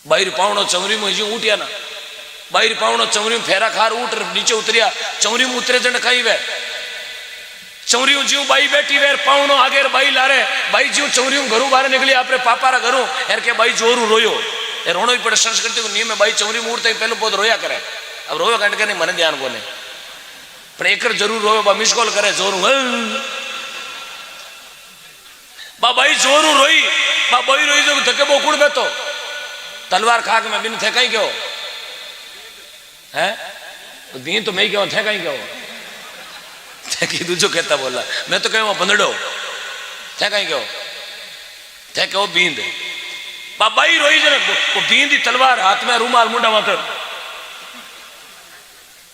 बाहर पावणो चमरी में जी उठिया ना बाहर पावणो चमरी में फेरा खार उठ नीचे उतरिया चमरी में उतरे जन कहीं वे चमरी जीव बाई बैठी वे पावणो आगे बाई लारे बाई जीव चमरी घरू बाहर निकली आपरे पापारा घरू यार के बाई जोरू रोयो यार रोनो ही पड़े संस्कृति को नियम में बाई चमरी में उठते पहले बहुत रोया करे अब रोयो कंट के नहीं मन ध्यान को नहीं पर एक जरूर रोयो बा मिस कॉल करे जोरू बा बाई जोरू रोई बा बाई रोई जो धक्के बोकुड़ में तो तलवार खाक में बिन थे कहीं क्यों है दी तो मैं क्यों थे कहीं क्यों थे कि दूजो कहता बोला मैं तो कहूँ बंदड़ो थे कहीं क्यों थे क्यों बींद बाबाई रोई जन वो बींदी तलवार हाथ में रूमाल मुंडा मातर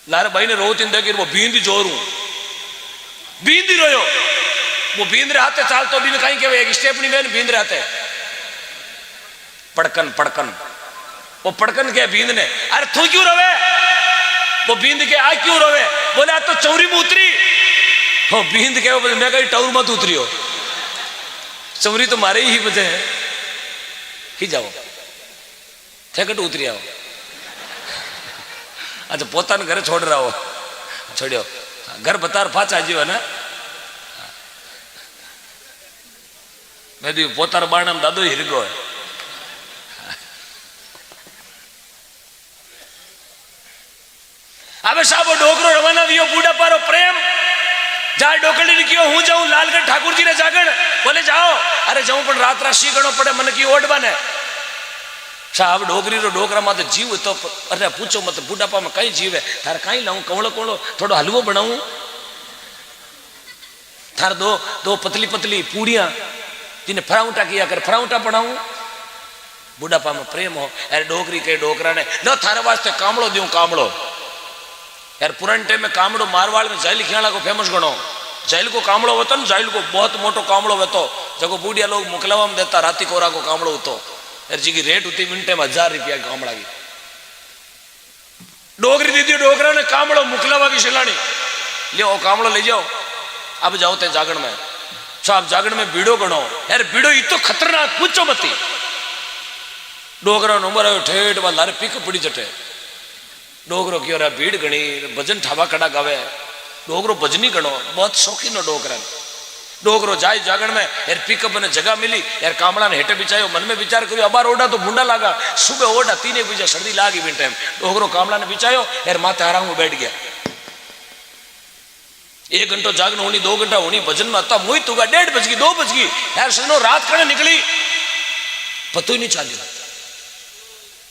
लारे भाई ने रो तीन देखी वो बींदी जोरू बींदी रोयो वो बींद रहे हाथे चाल तो भी कहीं के एक स्टेप नहीं में बींद रहते पड़कन पड़कन वो पड़कन क्या बींद ने अरे तू क्यों रोवे वो बींद के आ क्यों रोवे बोले तो चौरी में उतरी वो बींद के मैं कहीं टाउर मत उतरी हो चौरी तो मारे ही बजे है ही जाओ थे उतरी आओ अच्छा पोता ने घरे छोड़ रहा हो छोड़ियो घर बता पाचा जीव ना मैं दी पोतार बाण दादो हिरगो है अबे साहब डोकरो रवाना दियो बूढ़ा पारो प्रेम जा डोकड़ी निकियो हूं जाऊं लालगढ़ ठाकुर जी ने जागण बोले जाओ अरे जाऊं पण रात राशि गणो पड़े मन की ओट बने साहब डोकरी रो डोकरा मत जीव तो अरे पूछो मत बुढ़ापा में कहीं जीव है थार कहीं लाऊं कवड़ो कवड़ो थोड़ो हलवो बनाऊं थार दो पतली पतली पूड़ियां जिन्हें फराउटा किया कर फराउटा बनाऊं बुढ़ापा में प्रेम हो यार डोकरी के डोकरा ने लो थारे वास्ते कामड़ो दूं कामड़ो यार पुराने टाइम में कामड़ो मारवाड़ में जाइल खियाला को फेमस गणो जाइल को कामड़ो होता ना जाइल को बहुत मोटो कामड़ो होतो जगो बूढ़िया लोग मुकलावा में देता राती कोरा को कामड़ो होतो यार जी की रेट होती मिनटे में 1000 रुपया कामड़ा की डोगरी दीदी डोगरा ने कामड़ो मुकलावा की शिलानी लियो कामड़ो ले जाओ अब जाओ ते जागण में साहब जागण में बीड़ो गणो यार बीड़ो ये तो खतरनाक पूछो मती डोगरा नंबर आयो ठेठ वाल लारे पिक पड़ी जटे डोगरो क्यों रहा भीड़ गणी भजन ठावा कड़ा गावे डोगरो भजनी गणो बहुत शौकीन हो डोगरा डोगरो जाए जागण में यार पिकअप ने जगह मिली यार कामड़ा ने हेटे बिछायो मन में विचार करियो अबार ओढ़ा तो मुंडा लागा सुबह ओढ़ा 3 बजे सर्दी लागी बिन टाइम डोगरो कामड़ा ने बिछायो यार माथे आराम में बैठ गया 1 घंटो जागण होनी 2 घंटा होनी भजन में आता मोहित होगा 1:30 बज गई 2 बज गई यार सुनो रात कने निकली पतो ही नहीं चालियो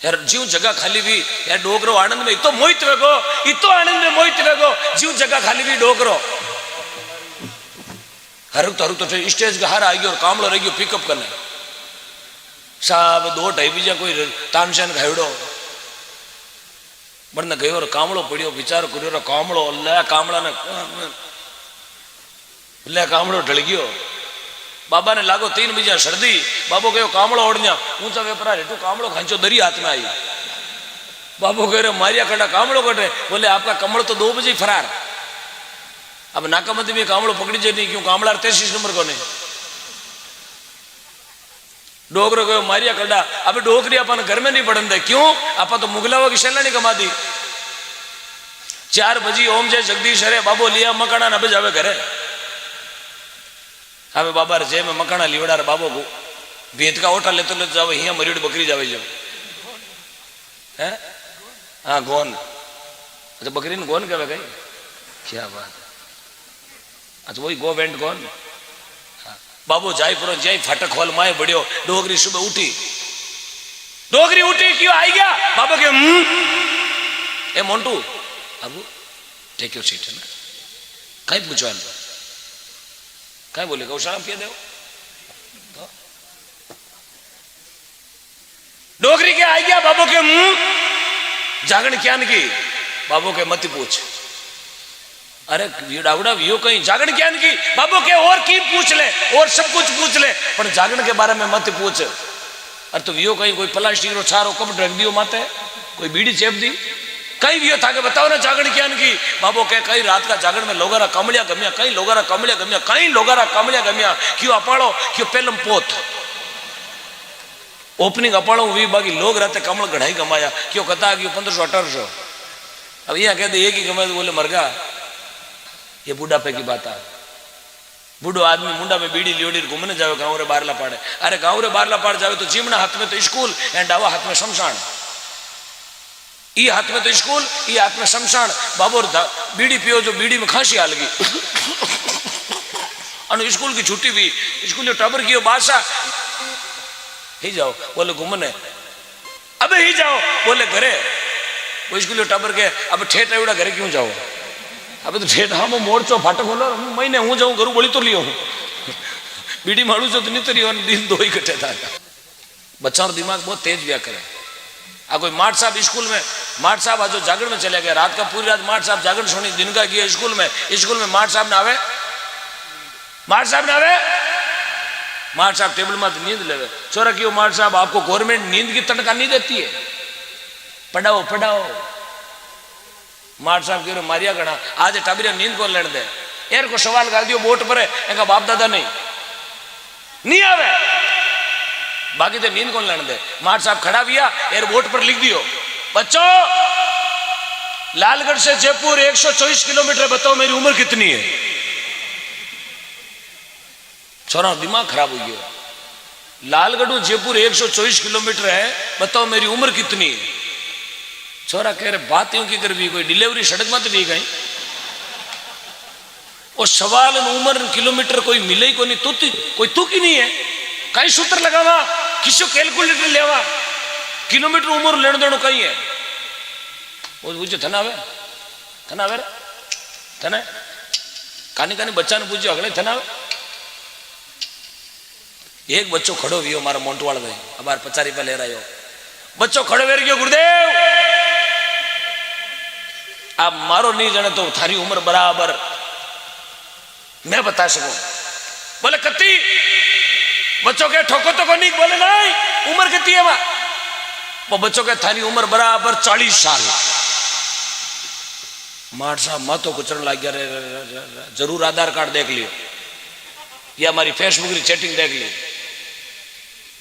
यार जीव जगह खाली भी यार डोगरो आनंद में इतो मोहित वेगो इतो आनंद में मोहित वेगो जीव जगह खाली भी डोगरो हरुक तो स्टेज का हार आ गयो और कामलो रह गयो पिकअप करने साहब 2-2:30 बजे कोई तानशान खाइड़ो बरने गयो और कामलो पड़ियो विचार करियो कामलो ले कामड़ा ने ले कामड़ो ढल गयो बाबा ने लागो 3 बजे सर्दी बाबो कहो कामड़ो ओढ़िया ऊंचा वेपरा हेठू कामड़ो खांचो दरी हाथ में आई बाबो कह रहे मारिया कटा कामड़ो कटे बोले आपका कमल तो 2 बजे फरार अब नाकामती में कामड़ो पकड़ी जाए नहीं क्यों कामड़ा 33 नंबर को नहीं डोगरो कहो मारिया कटा अब डोगरी अपन घर में नहीं पढ़न दे क्यों आप तो मुगलावा की शैला नहीं कमा दी 4 बजे ओम जय जगदीश हरे बाबो लिया मकाना न जावे घरे હવે બાબા જે મેં મકાણા લીવડા બાબો ભેંત કા ઓટા લેતો લેતો જાવે અહીંયા મરીડ બકરી જાવે છે હે હા ગોન अच्छा बकरी ने गोन कहवे कहीं क्या बात अच्छा वही गो वेंट गोन बाबू जाय पुरो जाय फाटक खोल माए बढ़ियो डोगरी सुबह उठी क्यों आई गया बाबा के ए मोंटू बाबू टेक योर सीट है ना कहीं पूछवा कहीं बोले गौशाला पिया दो डोगरी के आई गया बाबू के जागण क्या की बाबू के मत पूछ अरे डावड़ा वियो कहीं जागण ज्ञान की बाबू के और की पूछ ले और सब कुछ पूछ ले पर जागण के बारे में मत पूछ अरे तो वियो कहीं कोई प्लास्टिक रो छारो कब रख दियो माते कोई बीड़ी चेप दी कहीं वियो था के बताओ ना जागण ज्ञान की बाबू के कई रात का जागण में लोगारा कमलिया गम्या कई लोगारा कमलिया गम्या कई लोगारा कमलिया गम्या क्यों अपाड़ो क्यों पेलम पोत ओपनिंग अपाड़ो वी बाकी लोग रहते कमल घड़ाई कमाया क्यों कता क्यों 1500-1800। अब यहाँ कहते एक ही कमाए तो बोले मर गया। ये बुढ़ापे की बात है। बूढ़ो आदमी मुंडा में बीड़ी लियोड़ी घूमने जावे गाँव रे बारला पाड़े। अरे गाँव रे बारला पाड़ जावे तो चिमना हाथ में तो स्कूल एंड डावा हाथ में शमशान। ये हाथ में तो स्कूल ये हाथ में शमशान। बाबोर बीड़ी पियो जो बीड़ी में खांसी आ लगी अनु स्कूल की छुट्टी भी स्कूल टाबर की बादशाह ही जाओ बोले घूमने। अबे ही जाओ बोले घरे। वो स्कूल टाबर के अब ठेठ एवड़ा घरे क्यों जाओ। अबे तो ठेठ हाँ मोर्चो फाटक होलो महीने हूँ जाऊँ घरू बोली तो लियो हूँ बीड़ी मारू जो तो नहीं तो रियो दिन दो ही कटे था। बच्चों का दिमाग बहुत तेज व्या करे। आ कोई माठ साहब स्कूल में माठ साहब आज जागरण में चले गए रात का पूरी रात माठ साहब जागरण सुनी दिन का किया स्कूल में माठ साहब ना आवे माठ साहब ना आवे माठ साहब टेबल में नींद लेवे छोरा क्यों माठ साहब आपको गवर्नमेंट नींद की तनख्वाह नहीं देती है पढ़ाओ पढ़ाओ। माठ साहब कह रहे मारिया गणा आज टाबरिया नींद को लेने दे यार को सवाल गाल दियो बोट पर है बाप दादा नहीं आवे बाकी तो नींद कौन लेने दे। माठ साहब खड़ा भी एयरपोर्ट पर लिख दियो बच्चों लालगढ़ से जयपुर 124 किलोमीटर बताओ मेरी उम्र कितनी है। छोरा दिमाग खराब हो गया। लालगढ़ जयपुर 124 किलोमीटर है बताओ मेरी उम्र कितनी है। छोरा कह रहे बात यूं की कर भी कोई डिलीवरी सड़क मत भी गई और सवाल उम्र किलोमीटर कोई मिले ही को नहीं कोई तुक ही नहीं है कहीं सूत्र लगावा किसी कैलकुलेटर लेवा किलोमीटर उम्र लेने देनो कहीं है। वो पूछो थना आवे थना कानी कानी बच्चा ने पूछो अगले थना आवे। एक बच्चों खड़ो हुई मारा मोंटवाड़ में अब 50 रुपया ले रहा हो बच्चों खड़ो वेर गयो गुरुदेव आप मारो नहीं जाने तो थारी उम्र बराबर मैं बता सकूं। बोले कत्ती बच्चों के ठोको तो को नहीं बोले नहीं उम्र कितनी है वो बच्चों के थारी उम्र बराबर 40 साल। मार साहब मातो कुचरण लग गया जरूर आधार कार्ड देख लियो या हमारी फेसबुक की चैटिंग देख लियो।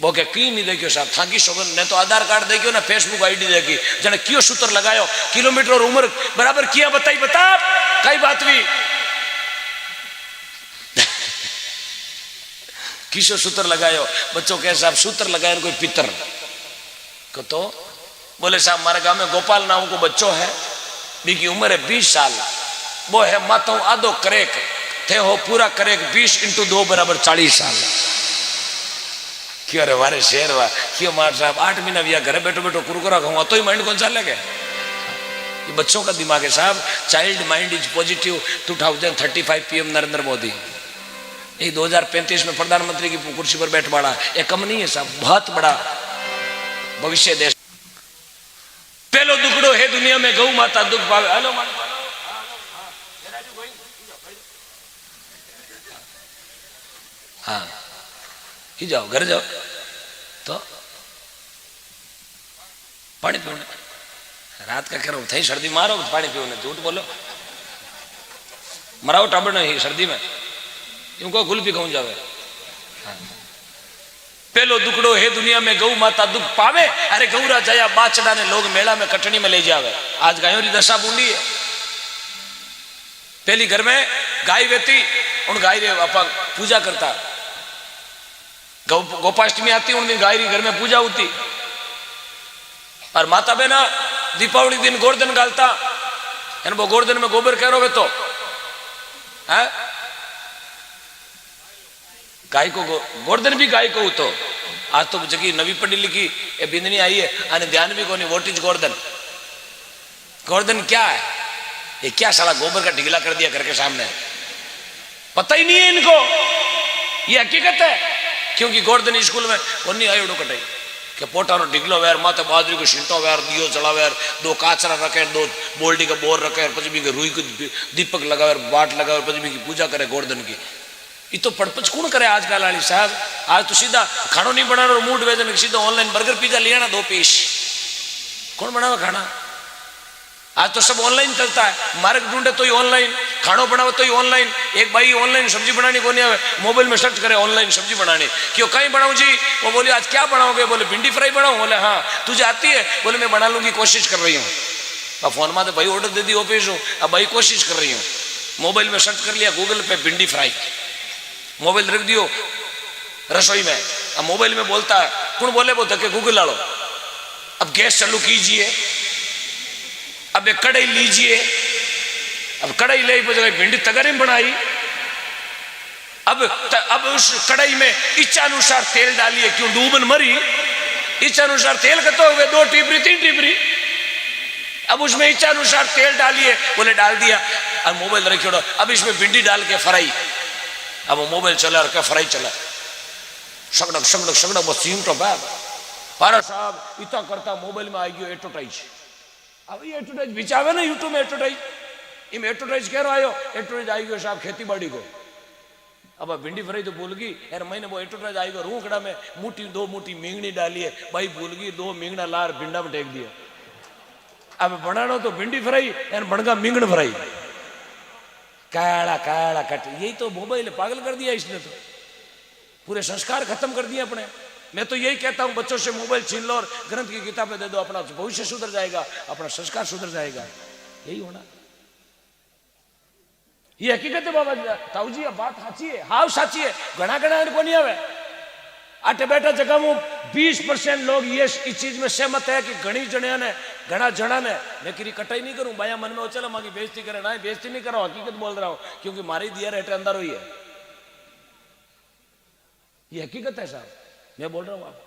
वो क्या की नहीं देखियो साहब थाकी सोगन ने तो आधार कार्ड देखियो ना फेसबुक आईडी देखी जने क्यों सूत्र लगायो किलोमीटर और उम्र बराबर किया बताई बता कई बात भी किसो सूत्र लगायो बच्चों के साहब सूत्र लगाए कोई पितर को तो बोले साहब हमारे गांव में गोपाल नाम को बच्चों है बीकी उम्र है 20 साल वो है मातो आधो करेक थे हो पूरा करेक 20 × 2 = 40 साल। क्यों रे वारे शेर वाह क्यों मार साहब 8 महीना भैया घरे बैठो बैठो कुरकुरा खाऊंगा तो ही माइंड कौन सा लगे। ये बच्चों का दिमाग है साहब। Child mind is positive 2035 PM Narendra Modi ये 2035 में प्रधानमंत्री की कुर्सी पर बैठ पड़ा ये कम नहीं है साहब बहुत बड़ा भविष्य देश। पहलो दुखड़ो है दुनिया में गौ माता दुख पावे। हेलो हाँ ही जाओ घर जाओ तो पानी पीने रात का करो थे सर्दी मारो पानी पीने झूठ बोलो मराओ टाबर नहीं सर्दी में इनको गुलपी कहूं जावे। हाँ। पहलो दुखड़ो है दुनिया में गौ माता दुख पावे अरे गौरा जया बाचड़ा ने लोग मेला में कटनी में ले जावे। आज गायों की दशा बूंदी है। पहली घर में गाय वेती उन गाय रे अपा पूजा करता गोपाष्टमी आती उन दिन गाय री घर में पूजा होती और माता बहना दीपावली दिन गोवर्धन गालता वो गोवर्धन में गोबर कह रहे तो है गाय को गोवर्धन भी गाय को तो आज तो जगह नवी पढ़ी लिखी ये बिंदनी आई है आने ध्यान भी कोनी व्हाट इज गोवर्धन। गोवर्धन क्या है ये क्या साला गोबर का ढिगला कर दिया घर के सामने पता ही नहीं है इनको ये हकीकत है। क्योंकि गोवर्धन स्कूल में कोनी आई उड़ो कटाई के पोटा ढिगलो वेर माते बाजरी को छिंटो वेर दियो चढ़ावेर 2 काचरा रखे 2 बोल्टी का बोर रखे पचमी के रुई को दीपक लगावे बाट लगावे पचमी की पूजा करे गोवर्धन की। ये तो पड़पच कौन करे आजकल वाली साहब। आज तो सीधा खानो नहीं बनाना और मूड वेदन सीधा ऑनलाइन बर्गर पिज्जा लिया ना 2 पीस कौन बनावे खाना। आज तो सब ऑनलाइन चलता है, मार्ग ढूंढे तो ही ऑनलाइन, खानो बनाओ तो ही ऑनलाइन। एक भाई ऑनलाइन सब्जी बनानी को नहीं आवे, मोबाइल में सर्च करे ऑनलाइन सब्जी बनानी, क्यों कहीं बनाऊं जी? वो बोले आज क्या बनाओगे? बोले भिंडी फ्राई बनाऊं। बोले हाँ तुझे आती है? बोले मैं बना लूंगी, कोशिश कर रही हूँ। अब फोन में तो भाई ऑर्डर दे दी ऑफिस हूँ, अब भाई कोशिश कर रही हूँ। मोबाइल में सर्च कर लिया गूगल पे भिंडी फ्राई, मोबाइल रख दियो रसोई में, अब मोबाइल में बोलता है कौन बोले वो धक्के गूगल डालो। अब गैस चालू कीजिए, अब एक कढ़ाई लीजिए, अब कढ़ाई ले भिंडी तगरी में बनाई। अब उस कढ़ाई में इच्छानुसार तेल डालिए, क्यों डूबन मरी, इच्छानुसार तेल कतो हुए 2 टिपरी 3 टिपरी, अब उसमें इच्छानुसार तेल डालिए। बोले डाल दिया, अब मोबाइल रखियो, अब इसमें भिंडी डाल के फ्राई। अब वो मोबाइल चला और क्या फ्राई चला, सगड़क सगड़क सगड़क बस सीम तो बाप पारा साहब इतना करता मोबाइल में आई गयो एडवर्टाइज। अब ये एडवर्टाइज बिचावे ना यूट्यूब में एडवर्टाइज, इम एडवर्टाइज कह रहा आयो, एडवर्टाइज आई गयो साहब खेती बाड़ी को। अब भिंडी फ्राई तो भूल गई यार, मैंने वो एडवर्टाइज आई गयो रूखड़ा में मुट्ठी 2 मुट्ठी मींगनी डाली है, भाई भूल गई 2 मींगना लार भिंडा में टेक दिया। अब बनाना तो भिंडी फ्राई यार बनगा मींगण फ्राई, काला काला कट। यही तो मोबाइल पागल कर दिया इसने, तो पूरे संस्कार खत्म कर दिए अपने। मैं तो यही कहता हूं बच्चों से मोबाइल छीन लो और ग्रंथ की किताबें दे दो, अपना भविष्य सुधर जाएगा, अपना संस्कार सुधर जाएगा। यही होना, ये हकीकत है बाबा ताऊ जी, बात साची है, हाव साची है। घना घना को नहीं आवे आटे बैठा जगह में 20% लोग ये इस चीज में सहमत है कि घनी जणिया ने घना जणा ने, मैं किरी कटाई नहीं करूं बाया मन में चलो मांगी बेइज्जती करे ना, बेइज्जती नहीं करो, हकीकत बोल रहा हूं, क्योंकि मारी दिया रेटे अंदर हुई है, ये हकीकत है साहब, मैं बोल रहा हूं। आप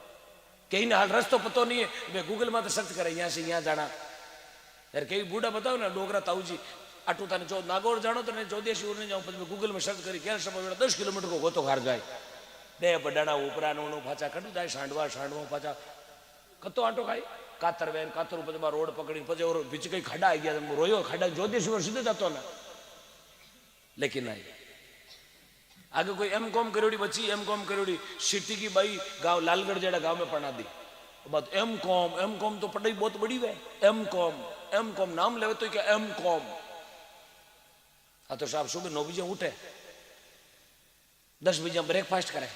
कहीं ना हाल रस्तो पतो नहीं है, मैं गूगल में तो सर्च करे यहाँ से यहाँ जाना यार, कई बूढ़ा बताओ ना डोगरा ताऊ जी आटू था जो नागौर जानो तो जो देश उड़ने जाऊं, मैं गूगल में सर्च करी क्या समय 10 किलोमीटर को गोतो घर जाए, दे बडाना उपरा नो पाचा कटू जाए, सांडवा सांडवा पाचा कतो आटो खाई कातर वेन कातर ऊपर रोड पकड़ी पचे और बीच कई खड्डा आई गया, रोयो खड्डा जो देश सीधे जातो ना, लेकिन नहीं आगे कोई एम.कॉम करोड़ी बची, एम.कॉम करोड़ी सिटी की भाई गांव लालगढ़ जेड़ा गांव में पढ़ा दी, बात एम.कॉम तो पढ़ाई बहुत बड़ी है, एम.कॉम नाम लेवे तो क्या एम.कॉम। हाँ तो साहब सुबह 9 बजे उठे, 10 बजे ब्रेकफास्ट करे।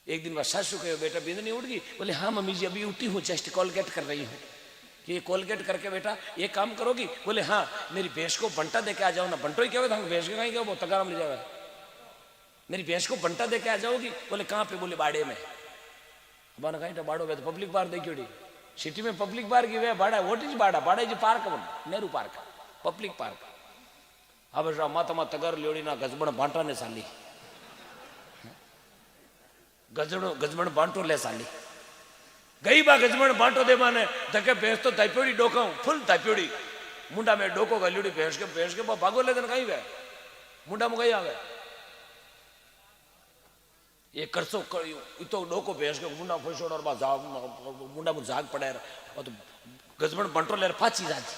एक दिन बाद सासू कहे बेटा बिंद नहीं उठ गई? बोले हाँ मम्मी जी अभी उठी हूँ, जस्ट कोलगेट कर रही हूँ। कि कोलगेट करके बेटा ये काम करोगी? बोले हाँ मेरी भैंस को बंटा दे के आ जाओ ना। बंटो ही क्या था भैंस के कहीं क्या वो तगाम ले जाओ, मेरी भैंस को बंटा दे के आ जाओगी? बोले कहाँ पे? बोले बाड़े में। बना कहीं तो बाड़ो गए तो पब्लिक पार्क देखियोड़ी, सिटी में पब्लिक पार्क ही वे बाड़ा, वोट इज बाड़ा, बाड़ा is park, Nehru park public park. अब माता तगर लियोड़ी ना गजबण बांटा ने साली, गजबण बांटो ले साली गई बा गजबण बांटो दे माने धके भैंस तो ताप्योड़ी डोका फुल ताप्योड़ी मुंडा में डोको गलियोड़ी भैंस के भागो ले कहीं वे मुंडा में कहीं आवे ये करसो तो डोको भैंस के मुंडा फसोड़ और मुंडा में झाग पड़े और तो गजबण बांटो ले पाची जाती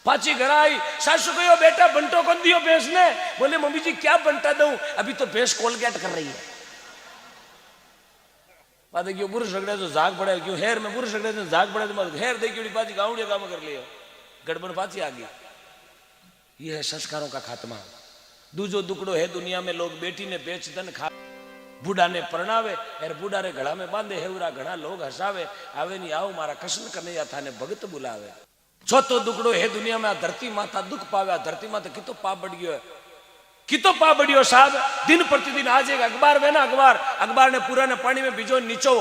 पाची घर आई। सासू कहो बेटा बंटो कौन दियो भैंस ने? बोले मम्मी जी क्या बंटा दूं, अभी तो भैंस कोलगेट कर रही है। बात क्यों बुरुष रगड़े तो झाग पड़े, क्यों हेर में बुरुष रगड़े तो झाग पड़े तो हेर देखिए पाची गाँव काम कर लियो, गड़बड़ पाची आ गई। ये है संस्कारों का खात्मा। दूजो दुकड़ो है दुनिया में लोग बेटी ने बेच दन खा, बूढ़ा ने परणावे यार बूढ़ा रे गला में बांधे हेवरा घना लोग हसावे, आवे नहीं आओ मारा कृष्ण कन्हैया थाने भगत बुलावे। चौथो दुकड़ो है दुनिया में धरती माता दुख पावे, धरती माता कितो पाप बढ़ गयो है, कितो पाप बढ़ियो साहब। दिन प्रतिदिन आज एक अखबार वे ना अखबार ने पुराने पानी में भिजो नीचो,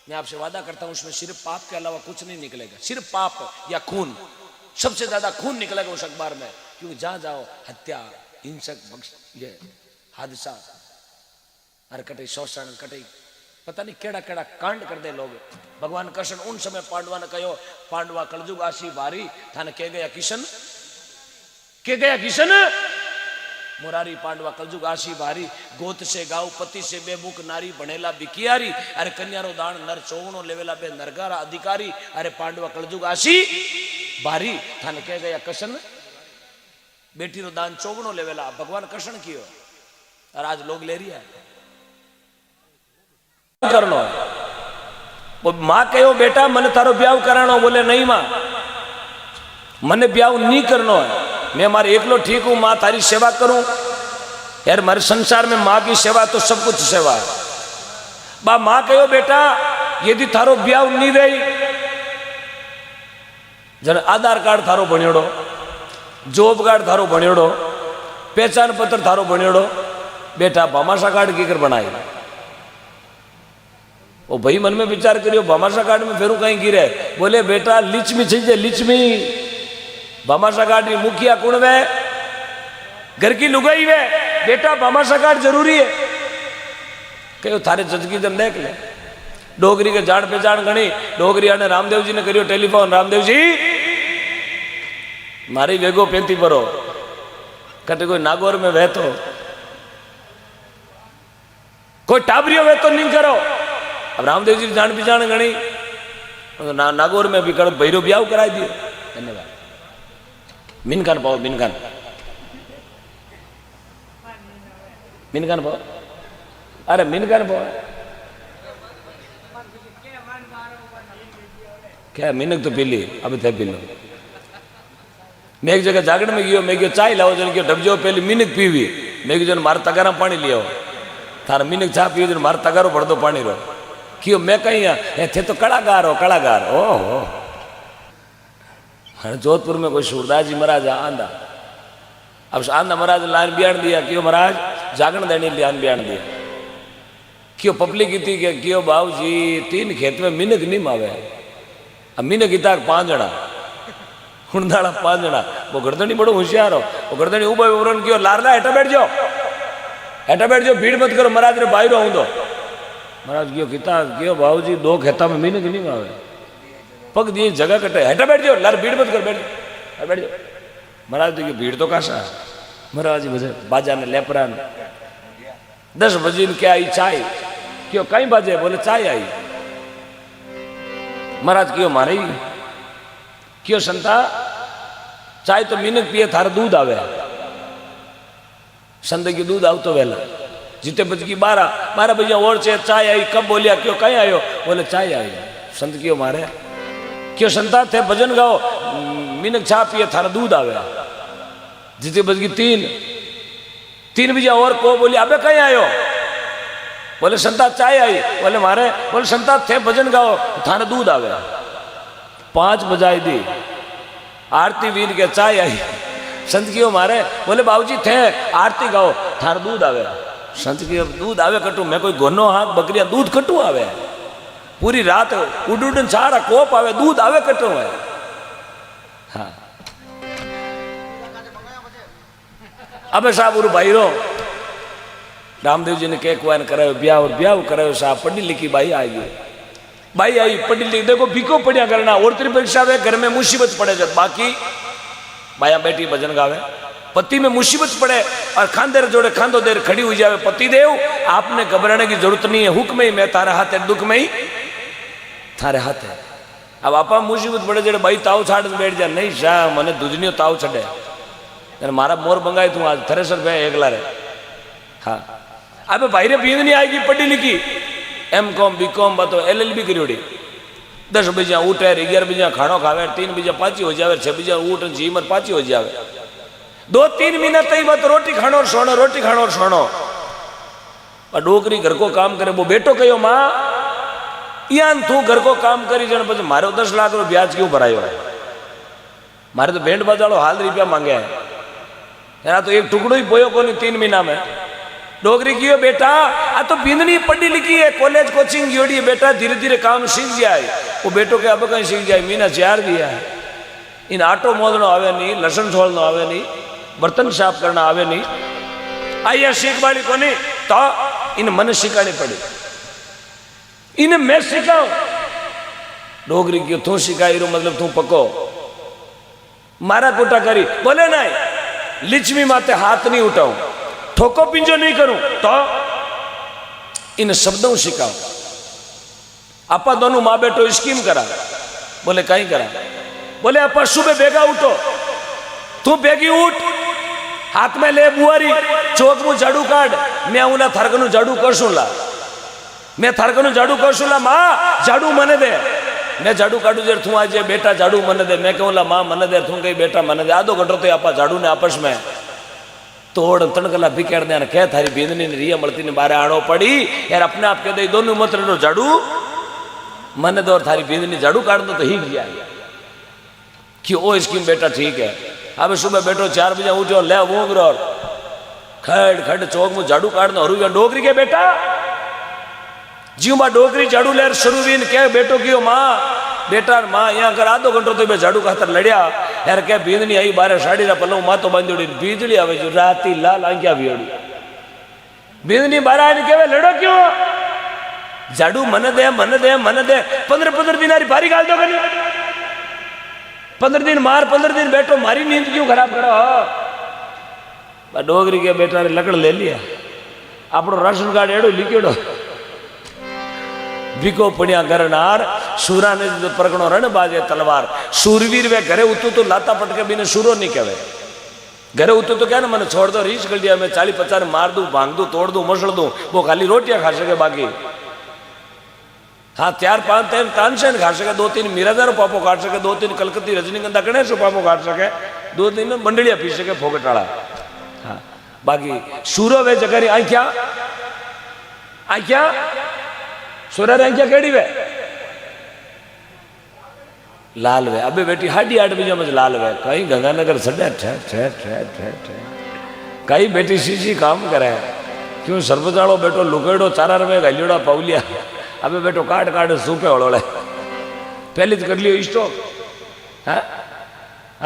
मैं आपसे वादा करता हूं उसमें सिर्फ पाप के अलावा कुछ नहीं निकलेगा, सिर्फ पाप या खून, सबसे ज्यादा खून निकलेगा उस अखबार में। क्योंकि जहां जाओ हत्या हिंसक ये हादसा अरे कटे शोषण कटे पता नहीं केड़ा केड़ा कांड कर दे लोग। भगवान कृष्ण उन समय पांडवा ने कहो पांडवा कलजुग आशी बारी थाने कह गया किशन मुरारी पांडवा कलजुग आशी भारी, गोत से गाँव पति से बेमुख नारी बनेला बिकियारी, अरे कन्यारो दान नर चौगणो लेवेला बे नरगारा अधिकारी, अरे पांडवा कलजुग आशी भारी थाने कह गया कृष्ण बेटी रो दान चौगणो लेवेला। भगवान कृष्ण कियो और आज लोग ले रही है कर लो। वो माँ कहो बेटा मन तारो ब्याह करानो, बोले नहीं माँ मने ब्याह नहीं करना है, मैं मारे एकलो ठीक हूं, माँ तारी सेवा करूं यार। मारे संसार में माँ की सेवा तो सब कुछ सेवा है। बा माँ कहो बेटा यदि थारो ब्याह नहीं रही, जन आधार कार्ड थारो बनेड़ो, जॉब कार्ड थारो बनेड़ो, पहचान पत्र थारो बनेड़ो, बेटा भामाशा कार्ड की कर बनाई। ओ भाई मन में विचार करियो भामाशा कार्ड में फेरू कहीं गिरे, बोले बेटा लिचमी चाहिए, लिचमी भामाशा कार्ड की मुखिया कौन वे, घर की लुगाई वे, बेटा भामाशा कार्ड जरूरी है। कहो थारे जजगी जन देख ले, डोगरी के जान पहचान गणी, डोगरी आने रामदेव जी ने करियो टेलीफोन, रामदेव जी मारी वेगो पेंती परो, कटे कोई नागौर में वे तो कोई टाबरियो वे तो नहीं करो। अब रामदेव जी जान पहचान गणी नागौर में भी करो, भैरो ब्याह कराई दियो। धन्यवाद। मिनकान पाओ, मिनकान मिनकान पाओ, अरे मिनकान पाओ क्या मिनक तो पी ली, अब थे पी लो। मैं एक जगह जागरण में गयो, मैं गयो चाय लाओ, जन गयो ढब जाओ पहले मिनक पीवी, मैं गयो जन मारा तगारा पानी लियो, थारा मिनक चा पीओ जन मारा तगारो भरदो पानी रो क्यों। मैं कहीं थे तो कलाकार हो, कलाकार ओहो। जोधपुर में कोई सूरदास जी महाराज आंदा, अब आंदा महाराज लाइन बयान दिया, क्यों महाराज जागरण देने लाइन बयान दिया, क्यों पब्लिक थी कि क्यों बाबू जी 3 खेत में मिनक नहीं मावे, अब मिनक इता 5 जना हुंडाड़ा 5 जना। वो गर्दनी बड़ो होशियार हो, वो गर्दनी उबा उबरन क्यों लारला हेठा बैठ जाओ, हेठा बैठ जाओ, भीड़ मत करो, महाराज रे बाहर आऊं दो। महाराज क्यों किता क्यों बाबू जी 2 खेता में मिनक नहीं मावे, पग दिए जगह कटे, हेठा बैठ जाओ, लार भीड़ मत कर, बैठ जाओ। महाराज देखिए भीड़ तो काशा, महाराज बजे बाजा ने लेपरा ने 10 बजे क्या आई चाय, क्यों कहीं बाजे, बोले चाय आई। महाराज क्यों मारे, क्यों संता चाय तो मिनक पिए, थारा दूध आवे, संत की दूध आव तो वेला, जिते बज की 12 बजे और से चाय आई, कब बोलिया क्यों कहीं आयो, बोले चाय आई। संत क्यों मारे, क्यों संता थे भजन गाओ, मिनक चा पिए थारा दूध आवे, जिते बज की 3 बजे और को बोली अबे कहीं आयो, बोले संता चाय आई, बोले मारे, बोले संता थे भजन गाओ थारा दूध आवे। 5 बजाई दी आरती वीर के चाय आई, संत क्यों मारे, बोले बाबूजी थे आरती गाओ थारा दूध आवे। संत की दूध आवे कटू, मैं कोई गोनो हाथ बकरिया दूध कटू आवे, पूरी रात उड़ उड़ सारा कोप आवे, दूध आवे कटू है। हाँ अब साहब उर भाई रो रामदेव जी ने केक वान करायो, ब्याह और ब्याह करायो, साहब पढ़ी लिखी बाई आई, बाई आई पढ़ी लिखी, देखो भीको पढ़िया करना, और तेरी परीक्षा वे घर में मुसीबत पड़े जब, बाकी बाया बेटी भजन गावे, पति में मुसीबत पड़े और खांदेर जोड़े खांदो देर खड़ी हुई जावे, पति देव आपने घबराने की जरूरत नहीं है, हुक्म ही मैं तारा हाथ है, दुख में ही थारे हाथ है। अब आपा मुसीबत पड़े जड़े भाई ताव छाड़ बैठ जाए, नहीं शाह मने दूजनियो ताव छड़े, मारा मोर बंगाई तू आज थरेसर पे एकला रे। हाँ अब भाई रे बींद नहीं आएगी, पढ़ी लिखी M.Com B.Com बातो LLB करी, 10 बजे उठे, 11 बजे खानो खावे, 3 बजे पाची हो जावे, 6 बजे उठ जीमर पाची हो जावे, 2-3 मिनट तई बात रोटी खानो और सोनो, रोटी खानो और सोनो। और डोकरी घर को काम करे, वो बेटो कहो माँ यान तू घर को काम करी जन पछे मारे 10 लाख रो ब्याज क्यों भरायो है, मारे तो बैंड बजाड़ो हाल रुपया मांगे है, यार तो एक टुकड़ो ही पोयो को नहीं 3 महीना में। डोगरी की बेटा आ तो बिंदनी पढ़ी लिखी है, कॉलेज कोचिंग जोड़ी है, बेटा धीरे धीरे काम सीख जाए। वो बेटो के अब कहीं सीख जाए, मीना 4 दिया है, इन आटो मोदनो आवे नहीं, लसन छोड़नो आवे नहीं, बर्तन साफ करना आवे नहीं, आइया सीख वाली को नहीं, तो इन मन सिखानी पड़ी, इन्हें मैं सिखाऊं। डोगरी की तू सिखाई रो मतलब तू पको, मारा कोटा करी, बोले नहीं लिचमी माते हाथ नहीं उठाऊं, ठोको पिंजो नहीं करूं, तो इन शब्दों सिखाओ। आपा दोनों माँ बेटो स्कीम करा, बोले कहीं करा, बोले आपा सुबह बेगा उठो, तू बेगी उठ, हाथ में ले बुआरी, चौक में झाड़ू काट, मैं उला थारकनु झाड़ू करसूला, मैं थारकनु झाड़ू करसूला, माँ झाड़ू मने दे, मैं झाड़ू काटू देर थू आज बेटा झाड़ू मन दे, मैं कहूँ ला माँ मन दे, थू कही बेटा मन दे, आधो घंटो तो आप झाड़ू ने आपस में तोड़ तणकला बिकेड़ दे, कह थारी बींदनी ने रिया मलती ने बारे आड़ो पड़ी यार, अपने आप कह दे दोनों मत रहो झाड़ू मन दे और थारी बींदनी झाड़ू काट दो तो ही गया कि ओ स्कीम बेटा ठीक है। अब सुबह बैठो 4 बजे उठो ले वो और खड़ खड़ चौक में झाड़ू काटना हरू डोगरी के बेटा जीव माँ डोगरी झाड़ू ले शुरू भी कह बेटो क्यों माँ बेटा माँ यहाँ कर आधो घंटो तो झाड़ू खातर लड़िया यार क्या बींदनी आई 12 साड़ी रा पल्लो माँ तो बांधी बीजली आवे जो राती लाल आंखिया भी बींदनी 12 आने के लड़ो क्यों झाड़ू मन दे 15 दिन भारी गाल दो 15 दिन मार 15 दिन बैठो मारी नींद क्यों खराब करो। डोगरी के बेटा ने लकड़ ले लिया अपनो राशन कार्ड एड़ो लिखेड़ो बिको पड़िया गरनार सूरा ने परगणो रण बाजे तलवार सूरवीर वे घरे उतू तो लाता पटके भी ने सूरो नहीं कहे घरे उतू तो क्या ना मैंने छोड़ दो रीच कर दिया मैं 40-50 मार दूं भांग दूं तोड़ दूं मसड़ दूं वो खाली रोटियां खा सके बाकी हाँ 4-5 टाइम तानसेन खा सके 2-3 मीरादारो पापो काट सके 2-3 कलकत्ती रजनीगंधा गणेश पापो काट सके 2-3 में मंडलियां पी सके फोकटाड़ा हाँ बाकी सूरो वे जगह आख्या सूरा आख्या केड़ी वे लाल वे अबे बेटी 8:30 बजे मुझे लाल वे कहीं गंगानगर सड़े कहीं बेटी शीशी काम करे क्यों सर्वजाड़ो बेटो लुकेड़ो 4 रुपये गलियोड़ा पाउलिया अबे बेटो काट काट सूपे हड़ोले पहले तो कर लियो स्टॉक हाँ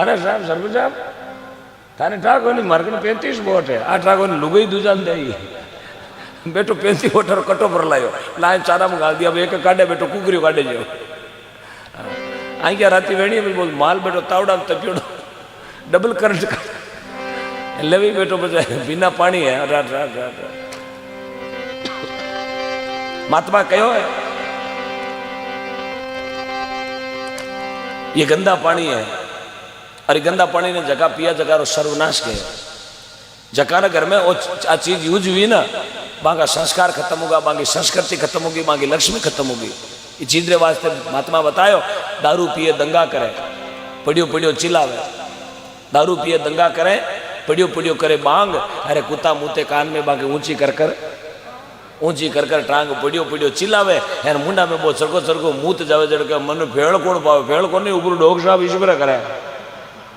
अरे साहब सर्व साहब थाने ठाको नहीं मार्केट 35 वोट है आ ठाको ने लुगई दूजान दे बेटो 35 वोटर कटो पर लायो लाए चारा में गाल दिया अब एक काटे बेटो कुकरियो काटे जो आई क्या राती वेणी बोल माल बेटो तावड़ा तपियोड़ो डबल करंट लेवी बेटो बचाए बिना पानी है महात्मा कहो है ये गंदा पानी है और गंदा पानी ने जगह पिया जगह रो सर्वनाश के जगह ना घर में वो चीज यूज हुई ना वहां का संस्कार खत्म होगा वहां की संस्कृति खत्म होगी वहां की लक्ष्मी खत्म होगी। ये चीज रे वास्ते महात्मा बतायो दारू पिए दंगा करे पड़ियो पड़ियो चिल्लावे दारू पिए दंगा करे पड़ियो पड़ियो करे बांग अरे कुत्ता मुते कान में बाकी ऊंची कर टांग पड़ियो पड़ियो चिल्लावे यार मुंडा में बहुत सरको मूत जावे जड़ के मन भेड़ कोण पावे भेड़ कोनी ऊपर डोग साहब ईश्वर करे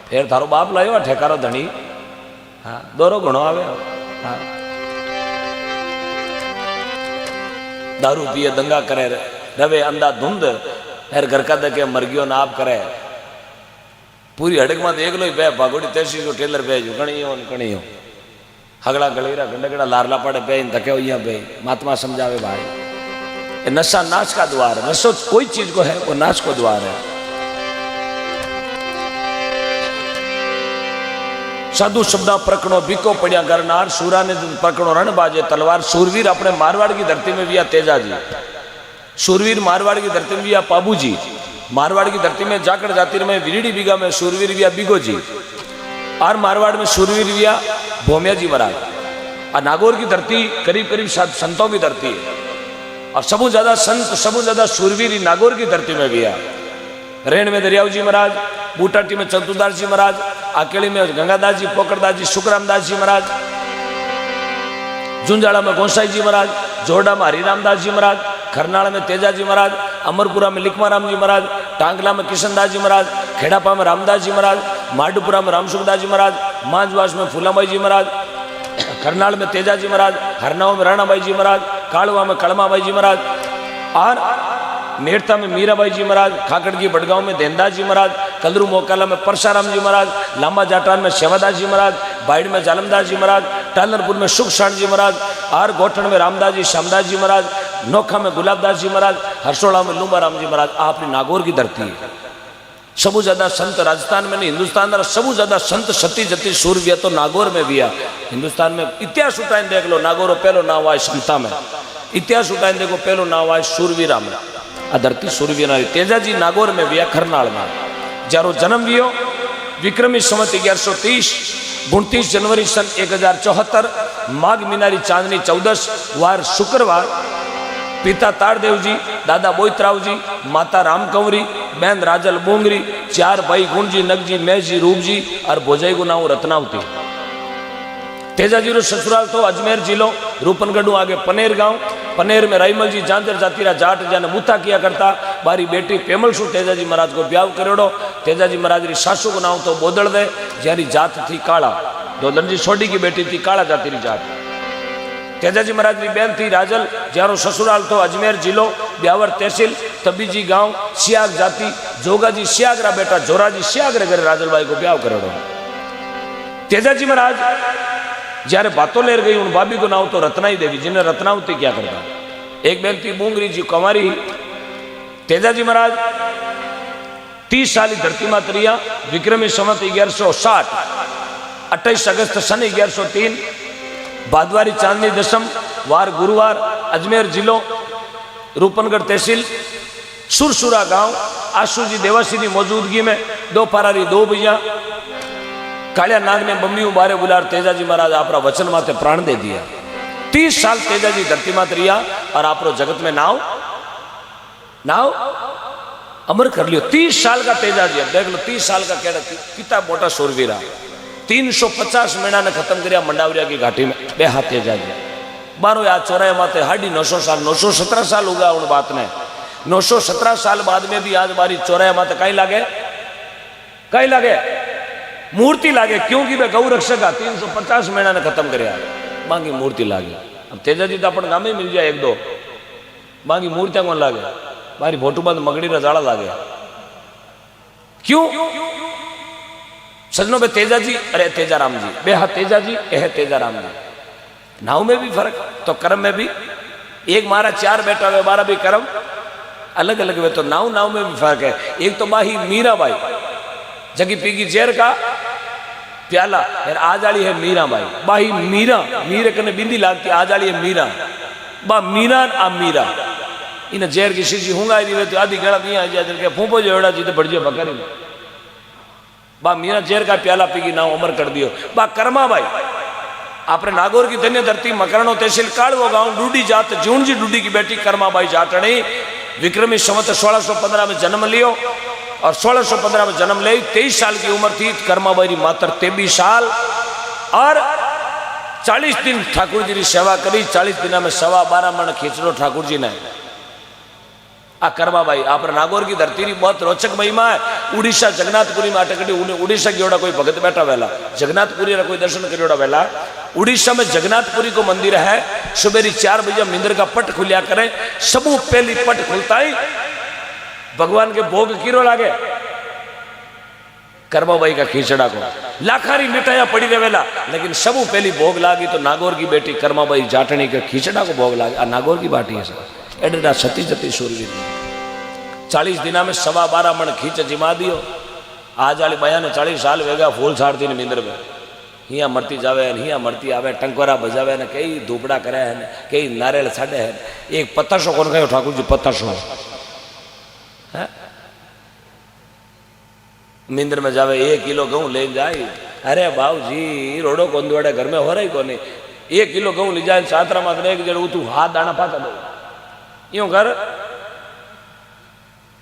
फिर थारो बाप लायो ठेकारो धनी हाँ दोरो घणो आवे हाँ दारू पिए दंगा करे रवे अंधा धुंध यार घर का दे मर गयो ना आप करे पूरी हड़क में देख लो बे भागोड़ी तैसी जो टेलर पे जो कणियो हगड़ा गलेरा गंडगड़ा लारला पड़े पे धके यहाँ पे महात्मा समझावे भाई नशा नाश का द्वार है नशो कोई चीज को है वो नाश को द्वार है। साधु शब्दा प्रकणो बिको पड़िया गरनार सूरा ने प्रकणो रण बाजे तलवार सूरवीर अपने मारवाड़ की धरती में भी आ तेजा जी सूरवीर मारवाड़ की धरती में भी आ पाबू जी मारवाड़ की धरती में जाकड़ जातिर में विरीडी बीघा में सूरवीर भी आ बिगो जी और मारवाड़ में सूरवीर भी आ भोमिया जी महाराज और नागौर की धरती करीब करीब संतों की धरती है और सबसे ज्यादा संत सबसे ज्यादा सूरवीर नागौर की धरती में भी आ रेण में दरियाव जी महाराज बूटाटी में चतुरदास जी महाराज आकेली में गंगादास जी पोकरदास जी सुखरामदास जी महाराज झुंझाड़ा में गोसाई जी महाराज जोड़ा में हरिरामदास जी महाराज खरनाड़ा में तेजा जी महाराज अमरपुरा में लिखमाराम जी महाराज टांगला में किशनदास जी महाराज खेड़ापा में रामदास जी महाराज माडुपुरा में रामसुखदास जी महाराज मांझवास में फूलाबाई जी महाराज खरनाल में तेजा जी महाराज हरनाव में राणाबाई जी महाराज कालवा में कलमाबाई जी महाराज और नेरता में मीराबाई जी महाराज खाकड़गी बड़गांव में देनदास जी महाराज कलरू मोकाला में परसाराम जी महाराज लांबा जाटान में शेवादास जी महाराज बाइड में जालमदास जी महाराज टालरपुर में सुखसाण जी महाराज आर गोठण में रामदास जी श्यामदास जी महाराज नोखा में गुलाबदास जी महाराज हरसोड़ा में लुम्बाराम जी महाराज आपने नागौर की धरती है। सबू ज्यादा संत राजस्थान में नहीं हिंदुस्तान सबू ज्यादा संत सती जती सूरवीर तो नागौर में भी आ हिंदुस्तान में इतिहास उठाइन देख लो नागौर पहलो नाम आए क्षमता में इतिहास उठाइन देखो पहलो नाम आए सूरवीरा में आ धरती सूरवीर तेजा जी नागौर में भी आ खरनाल में जारो जन्म लियो विक्रमी संवत 1130 29 जनवरी सन 1074 माघ मीनारी चांदनी 14 वार शुक्रवार पिता तारदेव जी, दादा बोईतराव जी, माता रामकंवरी, बहन राजल बोंगरी, 4 भाई गुणजी, नगजी, मेहजी, रूपजी और भोजाई को नाम रत्नावती। तेजाजी रो ससुराल तो अजमेर जिलो, रूपनगढ़ आगे पनेर गांव। पनेर में राइमल जी जांजर जातीरा जाट जाने मुता किया करता। बारी बेटी पेमल सु तेजाजी महाराज को ब्याह करेड़ो। तेजाजी महाराज री सासू को नाम तो बोदड़ दे, जारी जात थी काला। दोलन जी सोडी की बेटी थी काला जाति री जाट। तेजाजी महाराज की बहन थी राजल, ज्यारो ससुराल तो अजमेर जिलो, ब्यावर तहसील, तबीजी गांव, सियाग जाति। जोगाजी सियागरा बेटा जोराजी सियागरे घरे राजलबाई को ब्याह करेड़ो। तेजाजी महाराज जયારે बातोलेर गई उन भाभी को नाम तो रत्नाई देवी, जिन्हें रत्नावती क्या करता। एक बहन थी बूंगरी जी कुमारी। तेजाजी महाराज 30 साल धरती मात रिया। विक्रमी संवत 1160, 28 अगस्त सन 1103, भादवारी चांदनी दशम, वार गुरुवार, अजमेर जिलो, रूपनगढ़ तहसील, सुरसुरा गांव। आशूजी देवासी की मौजूदगी में 2 फरारी 2 भैया कालिया नाग ने बम्बी बारे बुलार तेजाजी महाराज आपरा वचन माते प्राण दे दिया। 30 साल तेजाजी धरती मात रिया और आपरो जगत में नाव अमर कर लियो। 30 साल का तेजाजी, अब देख लो 30 साल का केड़ा कितना मोटा शूरवीरा। 350 महीना ने खत्म करिया मंडावरिया की घाटी में। 2 हाथ तेजाजी बारो याद चौराहे माते 950 साल 917 साल हो गया उन बात ने। 917 साल बाद में भी आज बारी चौराहे माते कहीं लागे मूर्ति लागे, क्योंकि वे गौ रक्षक 350 महीना ने खत्म कर मांगी मूर्ति लागे। अब तेजाजी तो अपन गाँव में मिल जाए 1-2, मांगी मूर्तियां कौन लागे। मारी फोटो बंद मगड़ी रा जाड़ा लागे। क्यों सजनों में तेजाजी, अरे तेजाराम जी, 2 हाथ तेजाजी, यह तेजाराम जी। नाव में भी फर्क तो कर्म में भी। एक मारा 4 बेटा वे 12 भी कर्म अलग अलग वे, तो नाव में भी फर्क है। एक तो बाही मीराबाई जगी पीगी जेर का प्याला, यार आज आली है मीरा बाई। बाही मीरे कने बिंदी लागती, आज आली है मीरा। बा मीरा आ मीरा इन जेर की शीशी हुंगाई दी तो आधी गड़ा दिया जाए फूफो जो एड़ा जीते बढ़ बकरी में। बा मीरा जेर का प्याला पीगी नाव अमर कर दियो। बा कर्मा बाई आपने नागौर की धन्य धरती मकरानो तहसील काड़वो गांव, डूडी जात जून जी डूडी की बेटी कर्मा बाई जाटणी। विक्रमी संवत 1615 में जन्म लियो और 1615 में जन्म ले 23 साल की उम्र थी। कर्माबाई मात्र 23 साल और 40 दिन ठाकुर जी की सेवा करी। 40 दिन में 12.25 मन खींचलो ठाकुर जी ने। आ कर्माबाई आप नागौर की धरती की बहुत रोचक महिमा है। उड़ीसा जगन्नाथपुरी में अटकड़ी उड़ीसा की कोई भगत बैठा वेला, जगन्नाथपुरी रा कोई दर्शन करियोड़ा वेला। उड़ीसा में जगन्नाथपुरी को मंदिर है। सुबेरी 4 बजे मिंदर का पट खुलिया करे। सबू पहली पट खुलता ही भगवान के भोग किरो लागे कर्माबाई का खींचड़ा को। लाखारी मिठाइयां पड़ी रहेला, लेकिन सबू पहली भोग लागी तो नागौर की बेटी कर्माबाई जाटनी के खींचड़ा को भोग लागे। नागौर की बाटी है सब एडा सती जती सूरवीर। 40 दिना में 12.25 मन खींच जिमा दियो। आज वाली बया ने 40 साल वेगा फूल छाड़ती नींदर में हिया मरती जावे, हिया मरती आवे, टंकोरा बजावे ने कई धूपड़ा करे है, कई नारियल छाड़े है। एक पत्ताशो कौन कहो ठाकुर जी पत्ताशो है? मिंदर में जावे 1 किलो गेहूं ले जाए। अरे बाबू जी रोडो कौन दुआड़े घर में हो रही कौन। 1 किलो गेहूं ले जाए सातरा मात्र एक जड़ तू हाथ दाना पाता दो यूं कर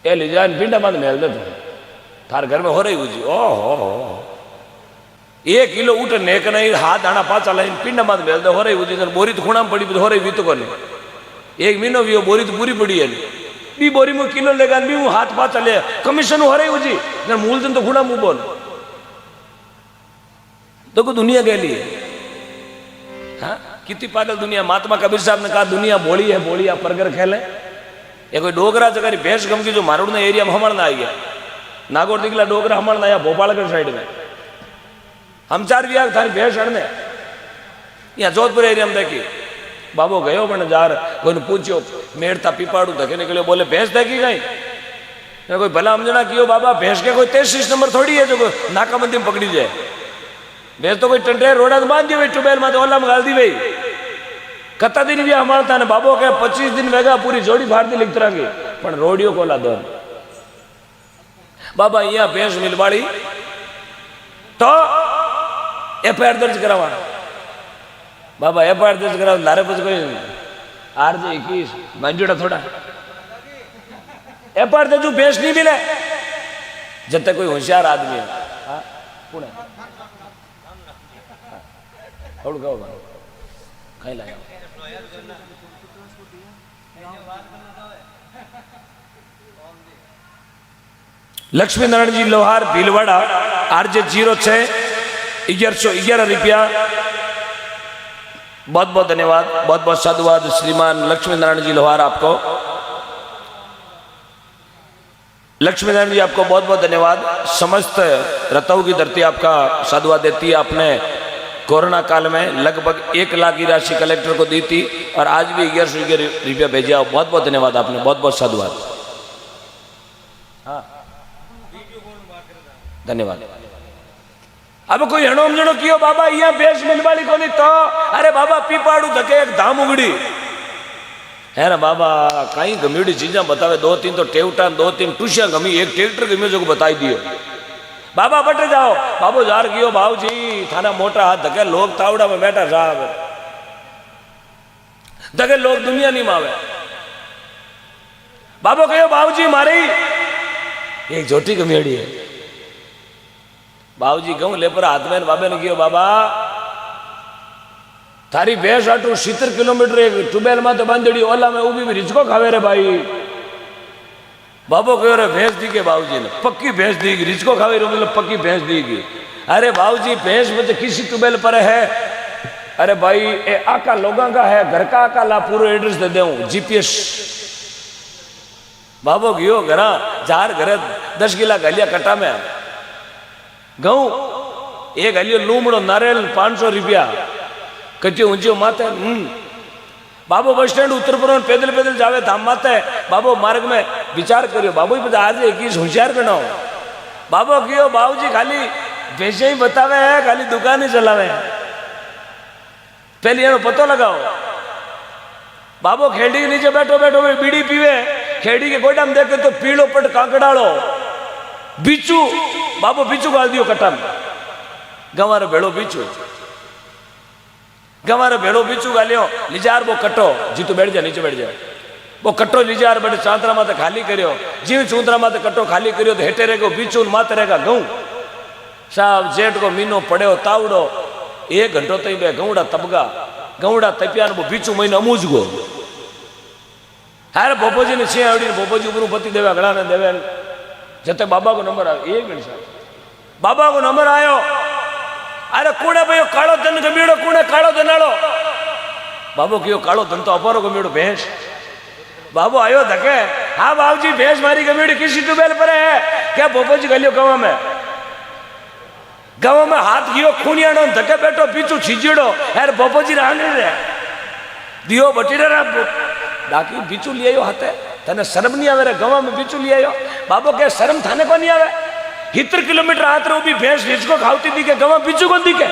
ए ले जाए पिंडा मत मेल दे थार घर में हो रही जी। ओहो 1 किलो उठ नेक नहीं हाथ दाना पाचा लाइन पिंडा मत मेल दे हो रही जी। बोरी तो खूणा पड़ी हो रही भी तो कोने 1 महीनो भी बोरी तो पूरी पड़ी है बी बोरी में किलो लेगा भी वो हाथ पाचा ले कमीशन हो रही जी मूलधन तो खूणा मुंह बोल तो को दुनिया के लिए हाँ कितनी पागल दुनिया। महात्मा कबीर साहब ने कहा दुनिया बोली है, बोली आप परगर खेले। ये कोई डोगरा जगह भैंस गम की जो मारूड़ ने एरिया में हमण आई है। नागौर दिखला डोगरा हमण आया भोपालगढ़ साइड में हम 4 विभाग थारी भैंस अड़ने यहाँ जोधपुर एरिया में देखी। बाबो गयो मैंने जार कोई ने पूछो मेड़ता पीपाड़ू धके निकले बोले भैंस देखी गई। कोई भला समझना कियो बाबा भैंस के कोई 33 नंबर थोड़ी है जो नाकाबंदी में पकड़ी जाए। भैंस तो कोई टंटे रोडा तो बांध दी भाई टूबेल में तो ओला में गाल दी भाई कत्ता दिन भी हमारा ने बाबो के 25 दिन वेगा पूरी जोड़ी फाड़ दी लिखत रही पर रोडियो कोला दो बाबा यहाँ भैंस मिलवाड़ी तो FIR दर्ज करवा। बाबा FIR दर्ज करा लारे पछ कोई RJ 21 मंजूड़ा थोड़ा ए पर तेजू भैंस नहीं मिले जब तक कोई होशियार आदमी है। हाँ कौन है थोड़ा कहो कहीं लाया लक्ष्मी नारायण जी लोहार भीलवाड़ा RJ 06 1111 रुपया। बहुत बहुत धन्यवाद, बहुत बहुत साधुवाद श्रीमान लक्ष्मी नारायण जी लोहार आपको। लक्ष्मी नारायण जी आपको बहुत बहुत धन्यवाद। समस्त रतऊ की धरती आपका साधुवाद देती है। आपने कोरोना काल में लगभग 1 लाख की राशि कलेक्टर को दी थी और आज भी 1111 रुपया भेजा। बहुत बहुत धन्यवाद आपने, बहुत बहुत साधुवाद। हाँ धन्यवाद। अब कोई हणोम जणो कियो बाबा यहाँ बेस मिलवाली को नहीं तो अरे बाबा पीपाड़ू धके एक धाम उगड़ी है ना बाबा कहीं गमीड़ी चीजा बतावे 2-3 तो टेवटा 2-3 टूसिया गमी एक ट्रैक्टर गमी जो बताई दियो बाबा बटे जाओ बाबू जार कियो भाव जी थाना मोटा हाथ धके लोग तावड़ा में बैठा साहब धके लोग दुनिया नहीं मावे बाबो कहो भाव जी मारे एक झोटी गमेड़ी है बाबूजी कहूं ले पर हाथ में बाबे ने कियो बाबा थारी भैंस आटू 70 किलोमीटर एक ट्यूबवेल में तो बांधड़ी ओला में उभी भी रिझको खावे रे भाई बाबो कहो रे भैंस दी के बाबूजी ने पक्की भैंस दी रिझको खावे रे मतलब पक्की भैंस दी गई। अरे बाबूजी भैंस में तो किसी ट्यूबवेल पर है अरे भाई ए आका लोगों का है घर का आका ला पूरा एड्रेस दे दूं GPS बाबो गयो घरा जार घरे 10 किला गलिया कटा में गऊ एक हलियो लूमड़ो नारियल 500 रुपया कच्चो ऊंचो माते बाबू बस स्टैंड उत्तर पूर्व पैदल पैदल जावे धाम माते बाबू मार्ग में विचार करियो बाबू आज 21 होशियार बनाओ बाबू कियो बाबूजी खाली वैसे ही बतावे है खाली दुकान ही चलावे पहले ये पतो लगाओ बाबू खेड़ी के नीचे बैठो बैठो बीड़ी पीवे खेड़ी के गोडाम देखे तो पीड़ो पट कांकड़ाड़ो बीचू बाबू बीचू गाल दियो कट्टा में गंवारो भेड़ो बीचू गंवारो भेड़ो बीचू गालियो लिजार वो कट्टो जीतू बैठ जा नीचे बैठ जा वो कट्टो लिजार बड़े चांतरा माते खाली करियो जीव चूंतरा माते कट्टो खाली करियो तो हेटे रहेगो बीचू माते रहेगा गऊ साहब जेठ को मीनो पड़े तावड़ो 1 घंटो तई बे गौड़ा तबगा गौड़ा तपिया वो बीचू महीने अमूज गो हारे बोपोजी ने छे आवड़ी बोपोजी ऊपर पति देवा घड़ा ने देवे जते बाबा को नंबर आयो 1 मिनट बाबा को नंबर आयो अरे कूड़े भाई कालो धन गमीड़ो कूड़े कालो धनाड़ो बाबू कियो कालो धन तो अपारो गमीड़ो भैंस बाबू आयो धके हाँ बाबू जी भैंस मारी गमीड़ी किसी ट्यूबवेल पर है क्या बोपो जी गलियो गाँव में हाथ गियो खूनियाड़ो धके बैठो पीछू छीजड़ो यार बोपो जी रहने रे दियो बटीरे डाकी बीचू लियो हाथे तने शर्म नहीं आवे रे गाँव में बीचू लियो बाबो के शर्म थाने को नहीं आवे 70 किलोमीटर हाथ रो भी भैंस रिझको खावती दी के गाँव बीचू को दी के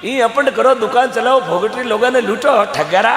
ई अपन करो दुकान चलाओ भोगटरी लोगों ने लूटो ठगरा।